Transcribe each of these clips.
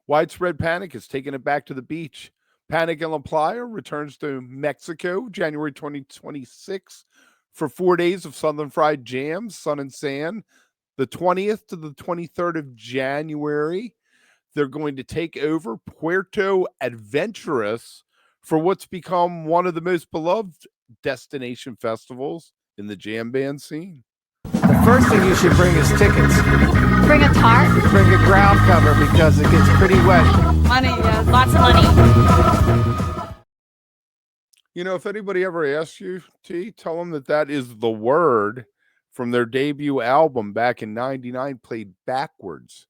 Widespread Panic is taking it back to the beach. Panic in La Playa returns to Mexico January 2026 for 4 days of Southern Fried Jams, Sun and Sand. The 20th to the 23rd of January, they're going to take over Puerto Aventuras for what's become one of the most beloved destination festivals in the jam band scene. The first thing you should bring is tickets. Bring a tarp? Bring a ground cover because it gets pretty wet. Money, yes. Lots of money. If anybody ever asks you, T, tell them that is the word from their debut album back in '99, played backwards.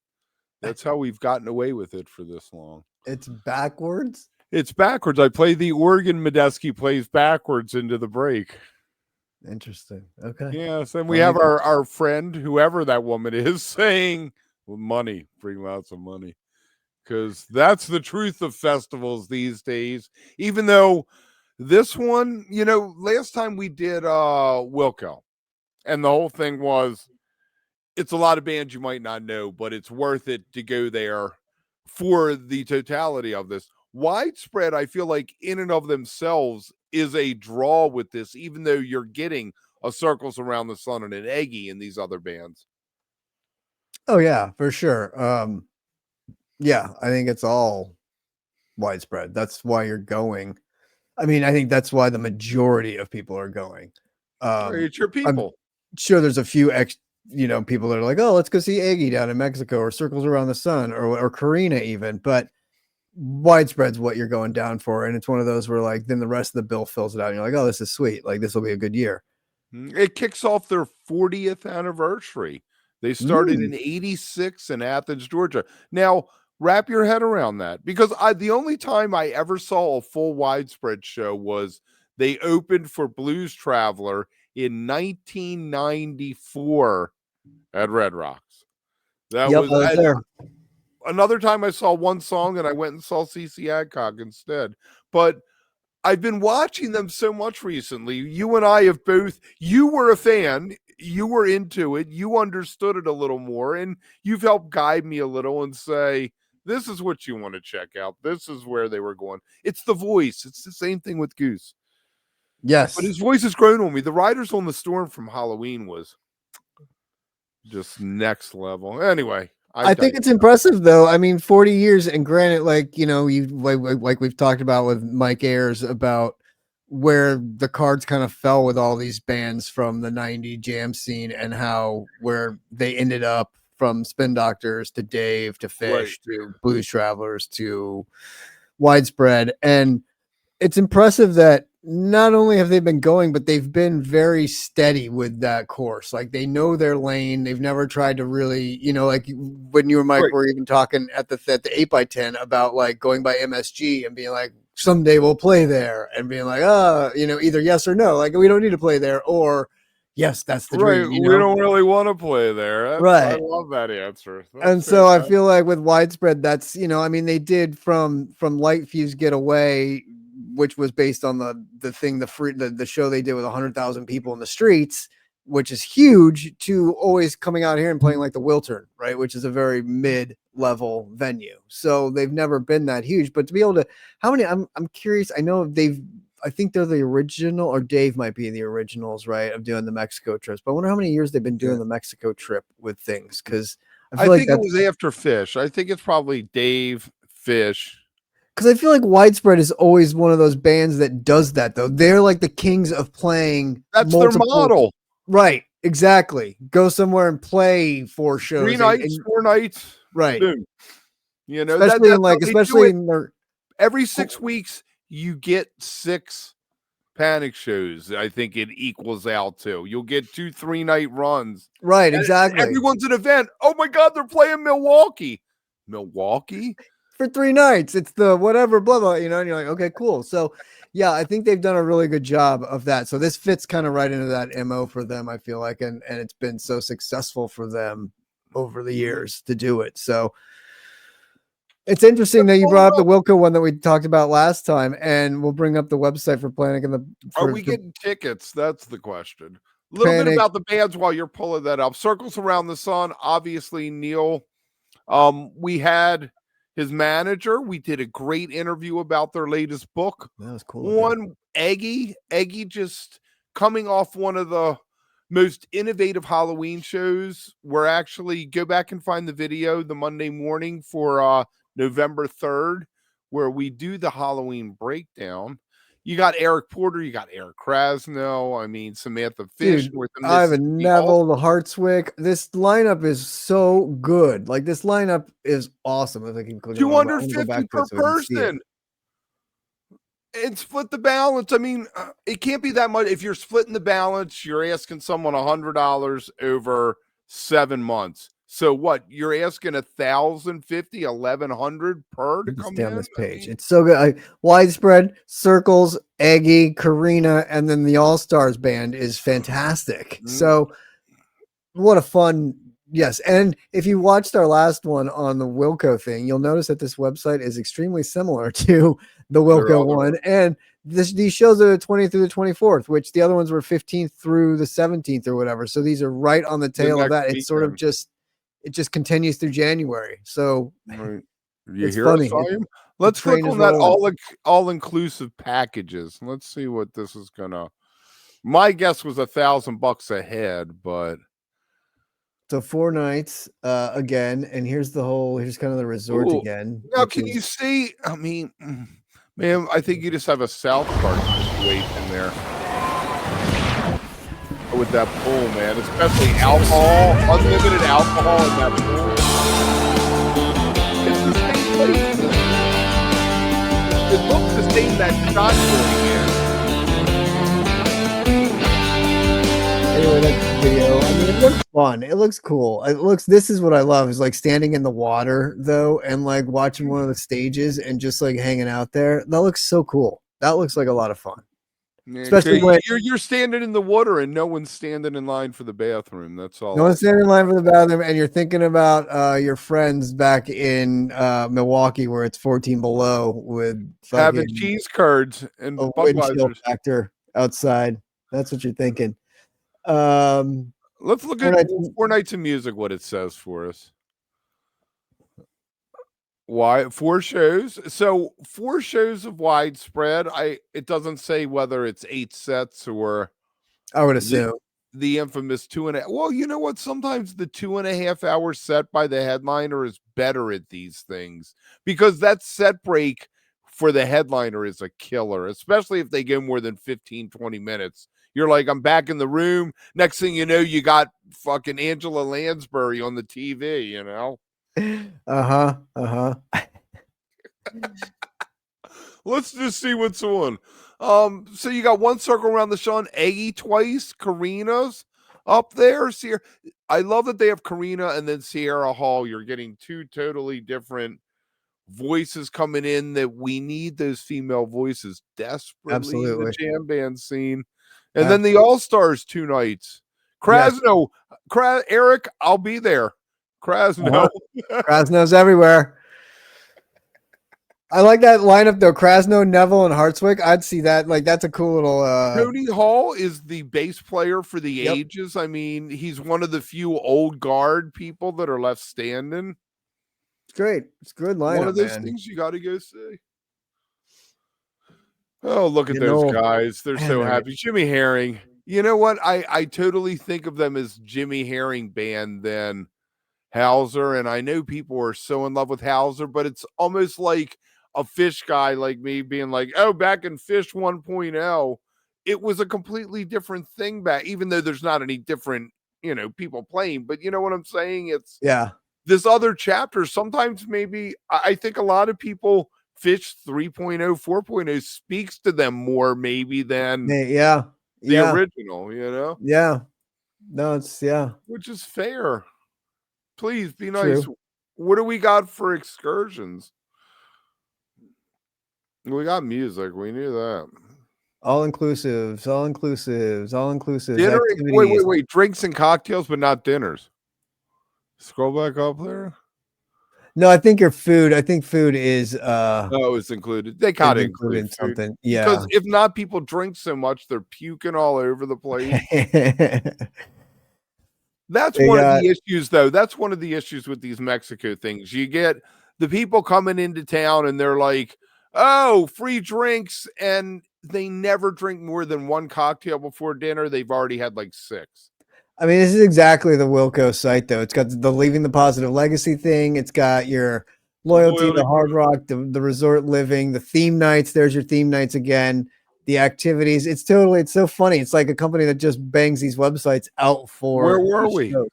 That's how we've gotten away with it for this long. It's backwards? It's backwards. I play the organ Medeski plays backwards into the break. Interesting. Okay. Yes, and we have our friend, whoever that woman is, saying, well, money, bring lots of money. Because that's the truth of festivals these days. Even though this one, last time we did Wilco, and the whole thing was, it's a lot of bands you might not know, but it's worth it to go there for the totality of this. Widespread, I feel like in and of themselves is a draw with this, even though you're getting a Circles Around the Sun and an Eggy and these other bands. Oh yeah, for sure. Yeah, I think it's all Widespread. That's why you're going. I mean, I think that's why the majority of people are going. It's your people. I'm sure there's a few people that are like, oh, let's go see Eggy down in Mexico or Circles Around the Sun or Karina even, but Widespread's what you're going down for. And it's one of those where like, then the rest of the bill fills it out and you're like, oh, this is sweet. Like this will be a good year. It kicks off their 40th anniversary. They started in '86 in Athens, Georgia. Now, wrap your head around that, because the only time I ever saw a full Widespread show was they opened for Blues Traveler in 1994 at Red Rocks. That was there. Another time I saw one song and I went and saw CC Adcock instead. But I've been watching them so much recently. You and I have both, you were a fan, you were into it, you understood it a little more, and you've helped guide me a little and say, this is what you want to check out. This is where they were going. It's the voice. It's the same thing with Goose. Yes. But his voice has grown on me. The Riders on the Storm from Halloween was just next level. Anyway. I think it's impressive though. I mean, 40 years, and granted, like we've talked about with Mike Ayers about where the cards kind of fell with all these bands from the '90s jam scene and how where they ended up from Spin Doctors to Dave to Fish to Blues Travelers to Widespread. And it's impressive that not only have they been going, but they've been very steady with that course. Like they know their lane. They've never tried to really, like when you and Mike were even talking at the 8x10 about like going by MSG and being like, someday we'll play there, and being like, either yes or no. Like we don't need to play there, or yes, that's the dream. We don't really want to play there. I love that answer. So I feel like with Widespread, that's, they did from Light Fuse Get Away, which was based on the show they did with 100,000 people in the streets, which is huge, to always coming out here and playing like the Wiltern, right, which is a very mid-level venue. So they've never been that huge, but to be able to, how many? I'm curious. I know I think they're the original, or Dave might be the originals, right, of doing the Mexico trips. But I wonder how many years they've been doing the Mexico trip with things, because I think it was after Fish. I think it's probably Dave, Fish. Because I feel like Widespread is always one of those bands that does that, though. They're like the kings of playing. That's their model. Right, exactly. Go somewhere and play 4 shows. 3 nights, 4 nights. Right. Boom. Especially in their... Every 6 weeks, you get 6 Panic shows. I think it equals out to. You'll get 2 3-night runs. Right, exactly. Everyone's an event. Oh, my God, they're playing Milwaukee. Milwaukee? For 3 nights, it's the whatever, blah, blah, and you're like, okay, cool. So, yeah, I think they've done a really good job of that. So this fits kind of right into that MO for them, I feel like, and it's been so successful for them over the years to do it. So it's interesting that you brought up the Wilco one that we talked about last time, and we'll bring up the website for planning. Are we getting tickets? That's the question. A little bit about the bands while you're pulling that up. Circles Around the Sun, obviously, Neil. We had his manager. We did a great interview about their latest book. That was cool. One Eggy just coming off one of the most innovative Halloween shows. We're actually go back and find the video the Monday morning for November 3rd, where we do the Halloween breakdown. You got Eric Porter, you got Eric Krasno, I mean Samantha Fish, Dude, with the Ivan Neville, the Hartswick. This lineup is so good. Like this lineup is awesome. If I can click on it, I'm gonna go 250 back to per it so we can see it. person. And split the balance. I mean, it can't be that much. If you're splitting the balance, you're asking someone $100 over 7 months. So what? You're asking 1,050, 1,100 per to Just come stay on in. this page. It's so good. Widespread circles, Eggy, Karina, and then the All Stars band is fantastic. So what a fun. Yes, and if you watched our last one on the Wilco thing, you'll notice that this website is extremely similar to the Wilco one. And these shows are the 20th through the 24th, which the other ones were 15th through the 17th or whatever. So these are right on the tail of that. It's sort of just continues through January. So You it's hear funny. us, let's click on that all-inclusive packages. Let's see what this is gonna. My guess was $1,000 a head, but. So 4 nights again, and here's kind of the resort again. Now, can you see? I mean, man, I think you just have a South Park situation there with that pool, man. Especially alcohol, unlimited alcohol in that pool. It's the same place. It looks the same that shot doing here. Anyway, that's the video. I mean, it looks fun. It looks cool. This is what I love is like standing in the water though, and like watching one of the stages and just like hanging out there. That looks so cool. That looks like a lot of fun. Yeah, especially when you're standing in the water and no one's standing in line for the bathroom. That's all. no one's standing in line for the bathroom, and you're thinking about your friends back in Milwaukee where it's 14 below with having cheese curds and a windshield factor outside. That's what you're thinking. Let's look at 4 nights of music, what it says for us. Why 4 shows? So 4 shows of widespread. It doesn't say whether it's 8 sets or I would assume the infamous 2.5. Well, you know what? Sometimes the 2.5 hour set by the headliner is better at these things because that set break for the headliner is a killer, especially if they go more than 15, 20 minutes. You're like, I'm back in the room. Next thing you know, you got fucking Angela Lansbury on the TV, you know? Let's just see what's on. So you got One Circle Around the Sun, Eggy twice, Karina's up there. Sierra. I love that they have Karina and then Sierra Hall. You're getting 2 totally different voices coming in that we need those female voices desperately in the jam band scene. And then the All-Stars 2 nights. Krasno, Eric, I'll be there. Krasno. Krasno's everywhere. I like that lineup though. Krasno, Neville, and Hartswick. I'd see that. Like that's a cool little Tony Hall is the bass player for the ages. I mean, he's one of the few old guard people that are left standing. It's great. It's a good lineup. One of those things you got to go see. Oh, look at those guys. They're so happy. Jimmy Herring. You know what? I totally think of them as Jimmy Herring band than Hauser. And I know people are so in love with Hauser, but it's almost like a Fish guy like me being like, oh, back in Fish 1.0, it was a completely different thing back, even though there's not any different, people playing. But you know what I'm saying? It's this other chapter. Sometimes maybe I think a lot of people Fish 3.0, 4.0 speaks to them more maybe than the original, Yeah. No, it's which is fair. Please be nice. True. What do we got for excursions? We got music. We knew that. All inclusives. Dinner, wait. Drinks and cocktails, but not dinners. Scroll back up there. No, I think food is it's included. They gotta include something. Yeah. Because if not, people drink so much they're puking all over the place. That's one of the issues, though. That's one of the issues with these Mexico things. You get the people coming into town and they're like, oh, free drinks, and they never drink more than one cocktail before dinner. They've already had like 6. I mean, this is exactly the Wilco site, though. It's got the leaving the positive legacy thing. It's got your loyalty, the hard rock, the resort living, the theme nights. There's your theme nights again. The activities. It's so funny. It's like a company that just bangs these websites out Where for were these we? shows.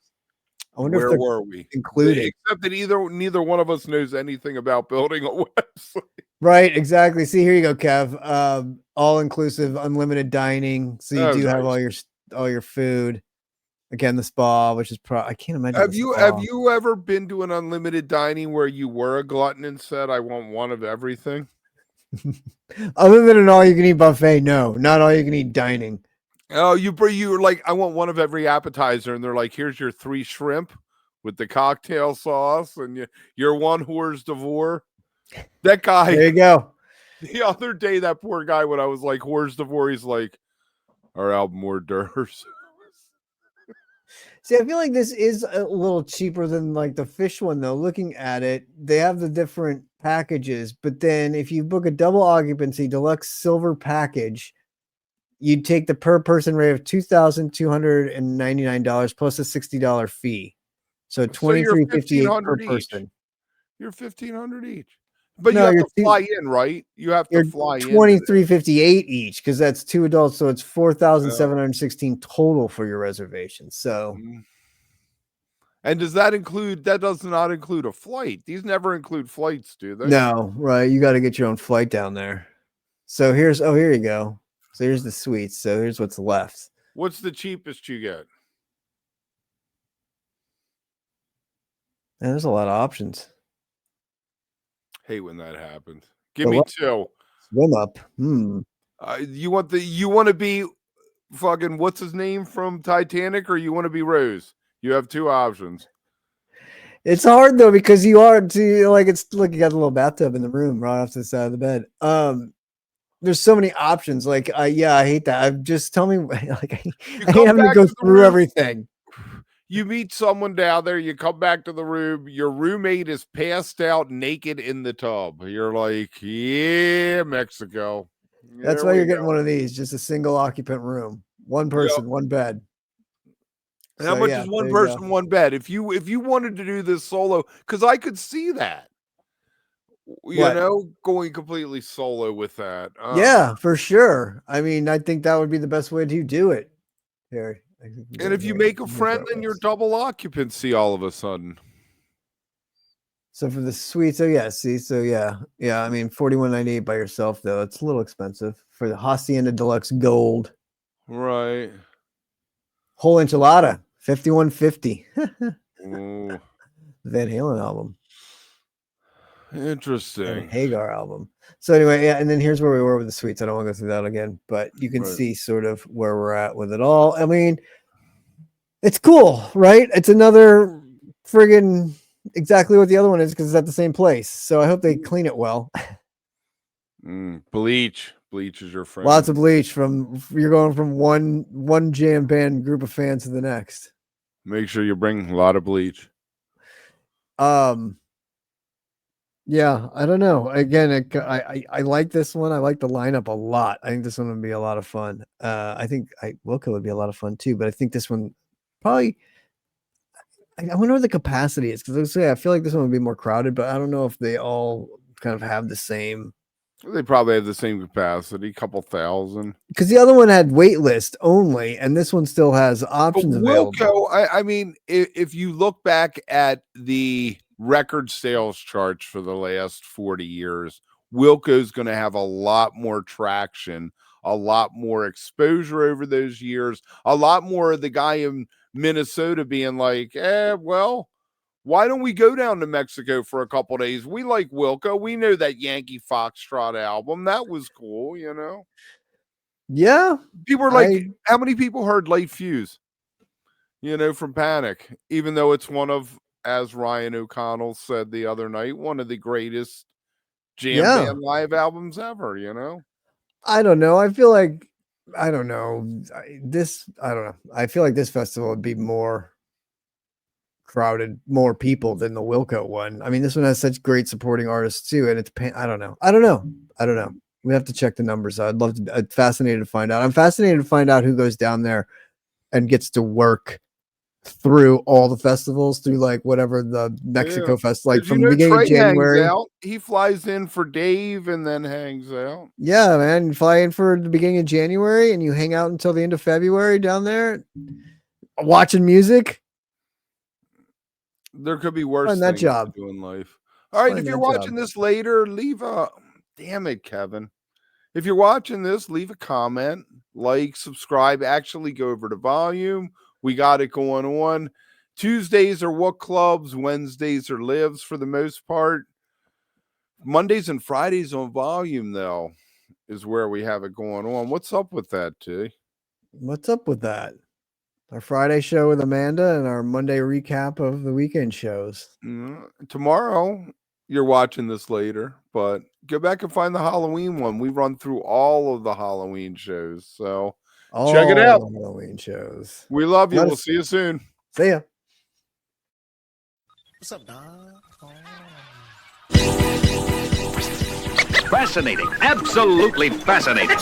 I wonder if Where they're were we? included. Except that neither one of us knows anything about building a website. Right, exactly. See, here you go, Kev. All inclusive, unlimited dining. So you That do was have nice. all your food. Again, the spa, which is I can't imagine. Have the you spa. have you ever been to an unlimited dining where you were a glutton and said, I want one of everything? Other than an all you can eat buffet, no, not all you can eat dining. Oh, you were like, I want one of every appetizer, and they're like, here's your 3 shrimp with the cocktail sauce, and your 1 hors d'oeuvre. That guy, There you go. the other day, that poor guy, when I was like hors d'oeuvre, he's like, our album hors d'oeuvres. See, I feel like this is a little cheaper than like the fish one, though. Looking at it, they have the different packages, but then if you book a double occupancy deluxe silver package, you'd take the per person rate of $2,299 plus a $60 fee. So So you're $2,358 per 1,500 each. person. You're 1,500 each. But you No, have you're to fly in, right? You have to you're fly in. 2,358 each because that's 2 adults, so it's 4,716 total for your reservation. So And does that include? That does not include a flight. These never include flights, do they? no, right? You got to get your own flight down there. So here you go. So here's the suites. So here's what's left. What's the cheapest you get? And there's a lot of options. Hate when that happens. Give me 2. Swim up. You want to be fucking what's his name from Titanic, or you want to be Rose? You have 2 options. It's hard though because you are like you got a little bathtub in the room right off to the side of the bed. There's so many options. Like I hate that. Just tell me like I hate having to go through everything. You meet someone down there, you come back to the room, your roommate is passed out naked in the tub. You're like, yeah, Mexico. That's why you're getting one of these, just a single occupant room. One person, one bed. How much is one person, one bed? If you wanted to do this solo, because I could see that. Going completely solo with that. Yeah, for sure. I mean, I think that would be the best way to do it. Here. And if you make a friend, then you're double occupancy all of a sudden. So for the suite, I mean, $41.98 by yourself though. It's a little expensive for the Hacienda Deluxe Gold. Right. Whole enchilada, $51.50. Ooh. Van Halen album. Interesting. And Hagar album. So anyway, and then here's where we were with the suites. I don't want to go through that again, but you can see sort of where we're at with it all. I mean, it's cool, right? It's another friggin' exactly what the other one is because it's at the same place. So I hope they clean it well. Bleach is your friend. Lots of bleach you're going from one jam band group of fans to the next. Make sure you bring a lot of bleach. Yeah, I don't know. Again, I like this one. I like the lineup a lot. I think this one would be a lot of fun. I think Wilco would be a lot of fun too, but I think this one probably. I wonder what the capacity is because I feel like this one would be more crowded, but I don't know if they all kind of have the same. They probably have the same capacity, couple thousand. Because the other one had wait list only, and this one still has options available. Wilco, I mean, if you look back at the record sales charts for the last 40 years, Wilco's going to have a lot more traction, a lot more exposure over those years, a lot more of the guy in Minnesota being like, well, why don't we go down to Mexico for a couple days? We like Wilco. We know that Yankee Foxtrot album. That was cool, Yeah. People were like, how many people heard Late Fuse, from Panic, even though it's one of, as Ryan O'Connell said the other night, one of the greatest jam band live albums ever, I don't know. I feel like, I don't know. I don't know. I feel like this festival would be more crowded more people than the Wilco one. I mean, this one has such great supporting artists too, and it's I don't know. We have to check the numbers. I'd love to. I'm fascinated to find out. I'm fascinated to find out who goes down there and gets to work through all the festivals, through like whatever the Mexico fest, like from the beginning of January. Hangs out. He flies in for Dave and then hangs out. Yeah, man, you fly in for the beginning of January and you hang out until the end of February down there, watching music. There could be worse Find that things job. to do in life. All right, Find if you're that watching job. this later, leave a damn it, Kevin. If you're watching this, leave a comment, like, subscribe. Actually, go over to volume. We got it going on. Tuesdays are Wook clubs. Wednesdays are lives for the most part. Mondays and Fridays on volume, though, is where we have it going on. What's up with that, T? What's up with that? Our Friday show with Amanda and our Monday recap of the weekend shows. Tomorrow, you're watching this later, but go back and find the Halloween one. We run through all of the Halloween shows. So check it out. All the Halloween shows. We love you. Let We'll us- see you soon. See ya. What's up, dog? Fascinating. Absolutely fascinating.